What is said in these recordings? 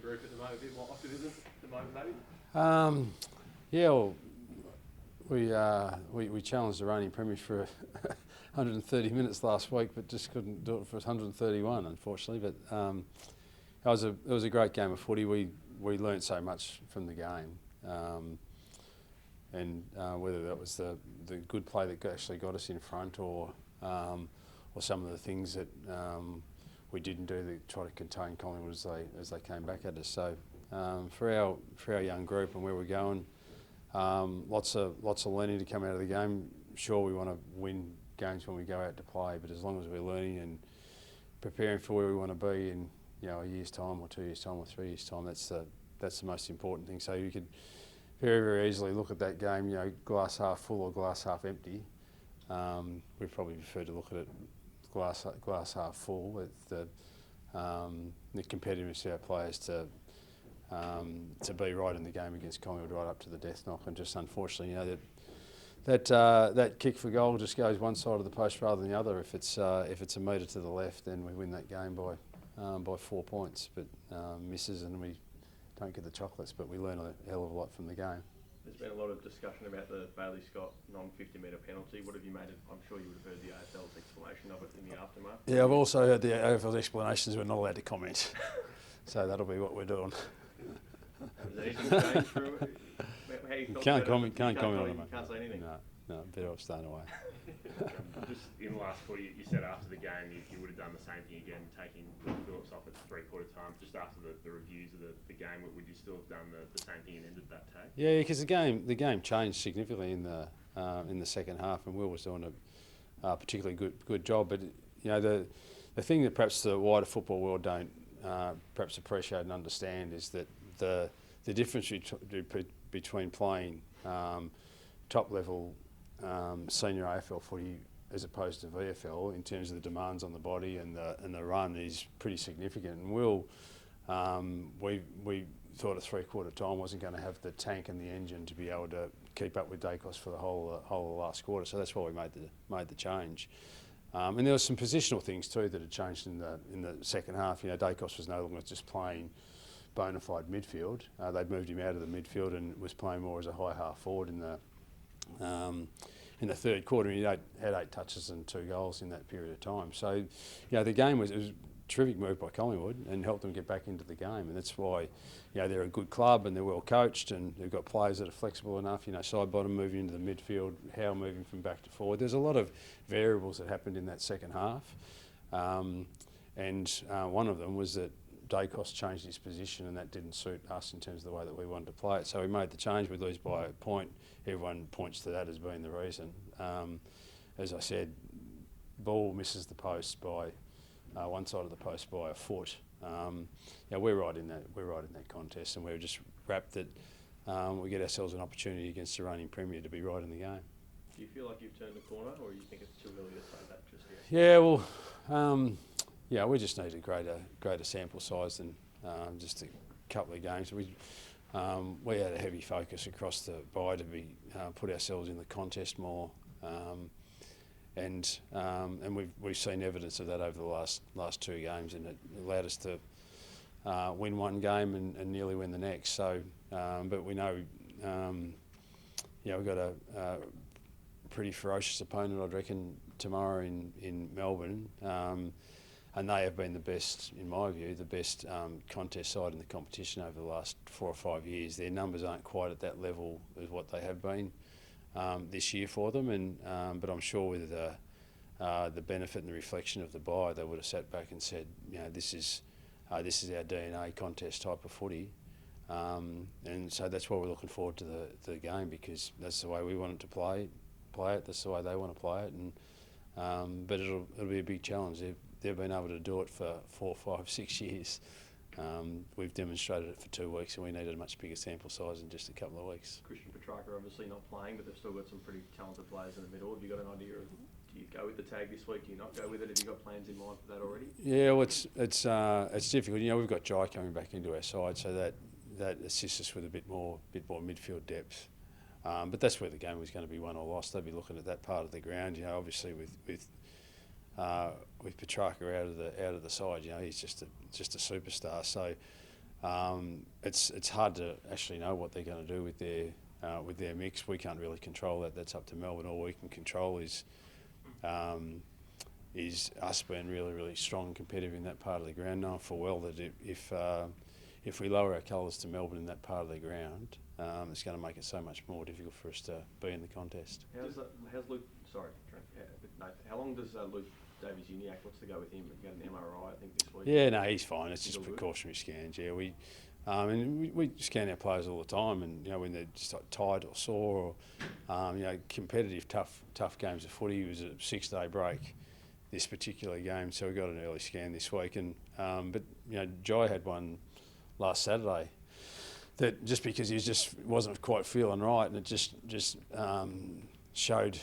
group at the moment? A bit more optimism at the moment, maybe? Yeah, well, we challenged the reigning premiers for 130 minutes last week, but just couldn't do it for 131, unfortunately. But it was a great game of footy. We learnt so much from the game, and whether that was the good play that actually got us in front, or some of the things that we didn't do to try to contain Collingwood as they came back at us. So for our young group and where we're going, lots of learning to come out of the game. Sure, we want to win games when we go out to play, but as long as we're learning and preparing for where we want to be in a year's time, or 2 years' time, or 3 years' time, that's the most important thing. So you could very, very easily look at that game, glass half full or glass half empty. We probably prefer to look at it glass half full, with the competitiveness of our players to be right in the game against Collingwood right up to the death knock. And just unfortunately, that kick for goal just goes one side of the post rather than the other. If it's a metre to the left, then we win that game by 4 points. But misses and we don't get the chocolates, but we learn a hell of a lot from the game. There's been a lot of discussion about the Bailey Scott non-50 metre penalty. What have you made of? I'm sure you would have heard the AFL's explanation of it in the aftermath. Yeah, I've also heard the AFL's explanations. We're not allowed to comment, so that'll be what we're doing. Has anything changed through it? How you felt Can't about it? comment on it, You mate. can't say anything. No, better off staying away. Just in the last quarter, you said after the game you would have done the same thing again, taking Phillips off at 3/4 time. Just after the reviews of the game, would you still have done the same thing and ended that tag? Yeah, because the game changed significantly in the second half, and Will was doing a particularly good job. But the thing that perhaps the wider football world don't perhaps appreciate and understand is that the difference between playing top level senior AFL footy as opposed to VFL in terms of the demands on the body and the run is pretty significant. And Will, we thought at 3/4 time wasn't going to have the tank and the engine to be able to keep up with Dacos for the whole of the last quarter. So that's why we made the change. And there were some positional things too that had changed in the second half. Dacos was no longer just playing bona fide midfield. They'd moved him out of the midfield and was playing more as a high half forward in the third quarter. He had 8 touches and 2 goals in that period of time. So, the game was a terrific move by Collingwood and helped them get back into the game. And that's why, they're a good club and they're well coached and they've got players that are flexible enough. Side bottom moving into the midfield, Howe moving from back to forward. There's a lot of variables that happened in that second half, and one of them was that Dacos changed his position, and that didn't suit us in terms of the way that we wanted to play it. So we made the change. We lose by a point. Everyone points to that as being the reason. As I said, ball misses the post by one side of the post by a foot. We're right in that contest, and we're just wrapped that we get ourselves an opportunity against the reigning premier to be right in the game. Do you feel like you've turned the corner, or you think it's too early to say that just yet? Yeah, well. We just need a greater sample size than just a couple of games. We had a heavy focus across the bye to put ourselves in the contest more, and we've seen evidence of that over the last 2 games, and it allowed us to win one game and nearly win the next. So, but we know, we've got a pretty ferocious opponent, I'd reckon, tomorrow in Melbourne. And they have been the best, in my view, the best contest side in the competition over the last 4 or 5 years. Their numbers aren't quite at that level as what they have been this year for them, but I'm sure with the benefit and the reflection of the bye, they would have sat back and said, this is our DNA contest type of footy, and so that's why we're looking forward to the game, because that's the way we want it to play it. That's the way they want to play it, and but it'll be a big challenge. They've been able to do it for 4, 5, 6 years. We've demonstrated it for 2 weeks, and we needed a much bigger sample size in just a couple of weeks. Christian Petrarca obviously not playing, but they've still got some pretty talented players in the middle. Have you got an idea of, do you go with the tag this week? Do you not go with it? Have you got plans in mind for that already? Yeah, well, it's difficult. We've got Jai coming back into our side, so that assists us with a bit more midfield depth. But that's where the game was going to be won or lost. They'd be looking at that part of the ground. Obviously with Petrarca out of the side, he's just a superstar. So it's hard to actually know what they're going to do with their mix. We can't really control that. That's up to Melbourne. All we can control is us being really, really strong and competitive in that part of the ground, knowing full well that if we lower our colours to Melbourne in that part of the ground, it's going to make it so much more difficult for us to be in the contest. How's Luke? Sorry, Nathan, how long does Luke Davies-Uniacke, what's to go with him? He got an MRI, I think, this week. Yeah, no, he's fine. It's He's just all good? precautionary scans. Yeah, we scan our players all the time, and when they're just like tired or sore, or competitive, tough games of footy. It was a 6-day break this particular game, so we got an early scan this week. And but Jai had one last Saturday that just because he wasn't quite feeling right, and it just showed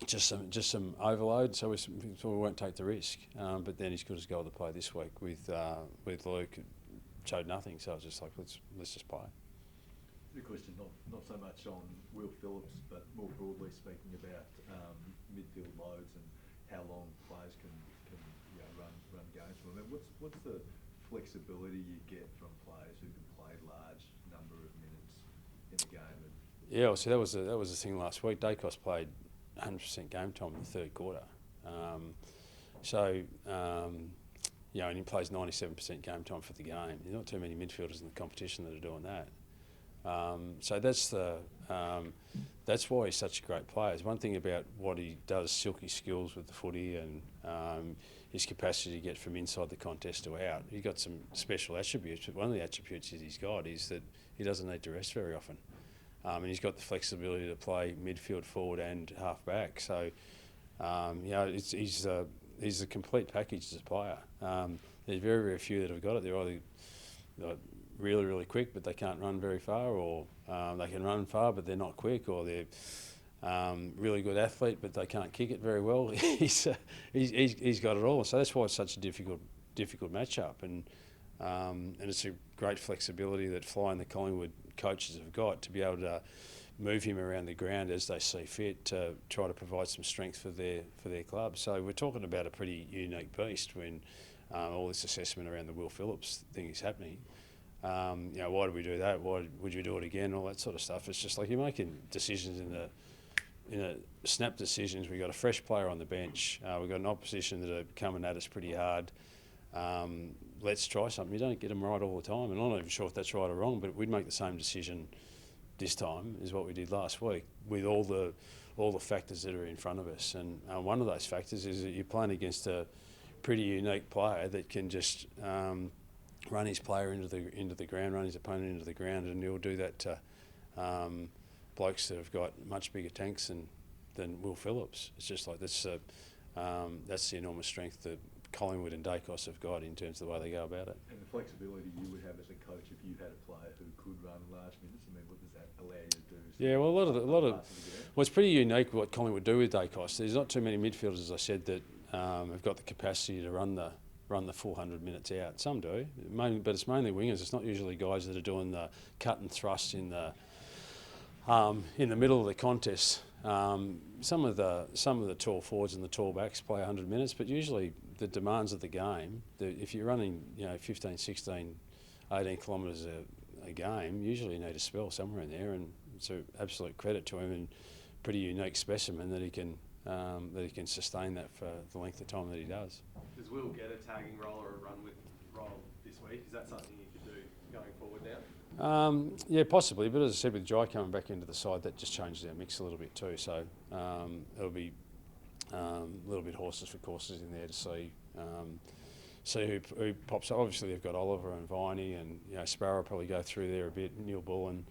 just some overload, so we won't take the risk. But then he's good as gold to play this week with Luke. It showed nothing, so I was just like, let's just play. The question not so much on Will Phillips, but more broadly speaking about midfield loads and how long players can run games for them. What's the flexibility you get from players who can play large number of minutes in a game? Yeah, so that was the thing last week. Dacos played 100% game time in the third quarter. And he plays 97% game time for the game. There's not too many midfielders in the competition that are doing that. So that's why he's such a great player. It's one thing about what he does, silky skills with the footy, and his capacity to get from inside the contest to out. He's got some special attributes, but one of the attributes that he's got is that he doesn't need to rest very often. And he's got the flexibility to play midfield, forward and half back. So, he's a complete package as a player. There's very, very few that have got it. They're either really, really quick, but they can't run very far, or they can run far, but they're not quick, or they're really good athlete, but they can't kick it very well. He's got it all. So that's why it's such a difficult matchup, and it's a great flexibility that Fly and the Collingwood coaches have got to be able to move him around the ground as they see fit to try to provide some strength for their club. So we're talking about a pretty unique beast when all this assessment around the Will Phillips thing is happening. Why do we do that? Why would you do it again? All that sort of stuff. It's just like you're making decisions in a snap decisions. We've got a fresh player on the bench. We've got an opposition that are coming at us pretty hard. Let's try something. You don't get them right all the time, and I'm not even sure if that's right or wrong, but we'd make the same decision this time as what we did last week with all the factors that are in front of us. And one of those factors is that you're playing against a pretty unique player that can just run his player into the ground, run his opponent into the ground, and he'll do that to blokes that have got much bigger tanks than Will Phillips. It's just like that's the enormous strength that Collingwood and Dacos have got in terms of the way they go about it. And the flexibility you would have as a coach if you had a player who could run large minutes. I mean, what does that allow you to do? Yeah, well, well, it's pretty unique what Collingwood do with Dacos. There's not too many midfielders, as I said, that have got the capacity to run the full 100 minutes out. Some do, but it's mainly wingers. It's not usually guys that are doing the cut and thrust in the middle of the contest. Some of the tall forwards and the tall backs play 100 minutes, but usually the demands of the game, if you're running 15, 16, 18 kilometres a game, usually you need a spell somewhere in there, and it's an absolute credit to him and pretty unique specimen that he can sustain that for the length of time that he does. Does Will get a tagging role or a run with role this week? Is that something you could do going forward now? Yeah, possibly, but as I said, with Jai coming back into the side, that just changes our mix a little bit too. So it'll be a little bit horses for courses in there to see who pops up. Obviously, they've got Oliver and Viney, and Sparrow will probably go through there a bit. Neil Bull and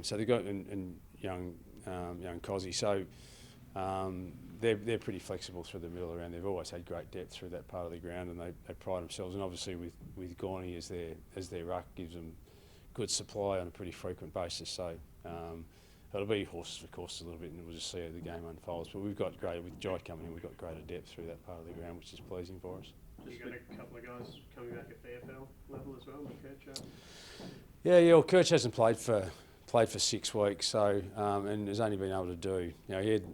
so they've got and young Cozzy. So they're pretty flexible through the middle around. They've always had great depth through that part of the ground, and they pride themselves. And obviously, with Gorney as their ruck, gives them good supply on a pretty frequent basis. So it'll be horses for courses a little bit, and we'll just see how the game unfolds. But with Jai coming in, we've got greater depth through that part of the ground, which is pleasing for us. You got a couple of guys coming back at the AFL level as well, like Kirch. Yeah. Well, Kirch hasn't played for 6 weeks, so and has only been able to do. He had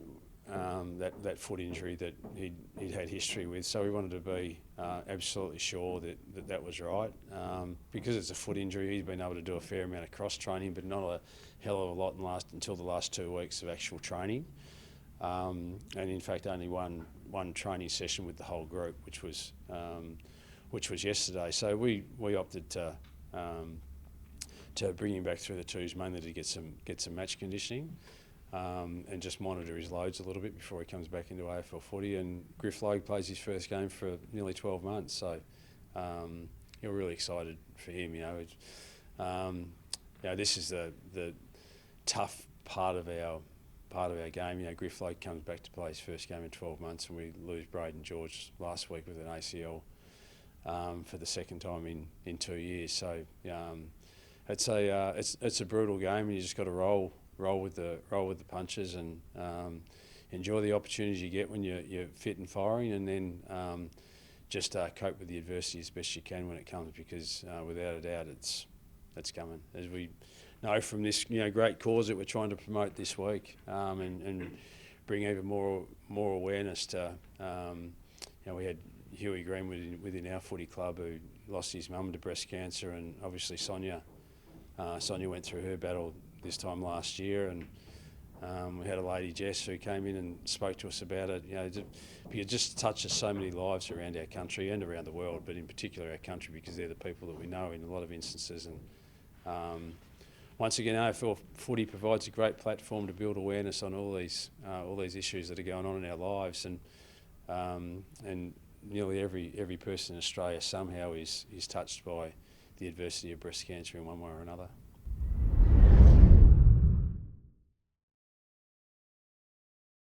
that foot injury that he'd had history with. So we wanted to be absolutely sure that was right. Because it's a foot injury, he's been able to do a fair amount of cross training, but not a hell of a lot until the last 2 weeks of actual training. And in fact, only one training session with the whole group, which was yesterday. So we opted to bring him back through the twos, mainly to get some match conditioning, and just monitor his loads a little bit before he comes back into AFL footy. And Griff Logue plays his first game for nearly 12 months, so we're really excited for him. This is the tough part of our game. Griff Logue comes back to play his first game in 12 months, and we lose Braden George last week with an ACL for the second time in 2 years. So it's a brutal game, and you just got to roll with the punches and enjoy the opportunities you get when you're fit and firing, and then just cope with the adversity as best you can when it comes, because without a doubt it's coming, as we know from this great cause that we're trying to promote this week, and bring even more awareness to. We had Huey Green within our footy club who lost his mum to breast cancer, and obviously Sonia went through her battle this time last year, and we had a lady, Jess, who came in and spoke to us about it. It just touches so many lives around our country and around the world, but in particular our country, because they're the people that we know in a lot of instances. And once again, AFL footy provides a great platform to build awareness on all these issues that are going on in our lives, and nearly every person in Australia somehow is touched by the adversity of breast cancer in one way or another.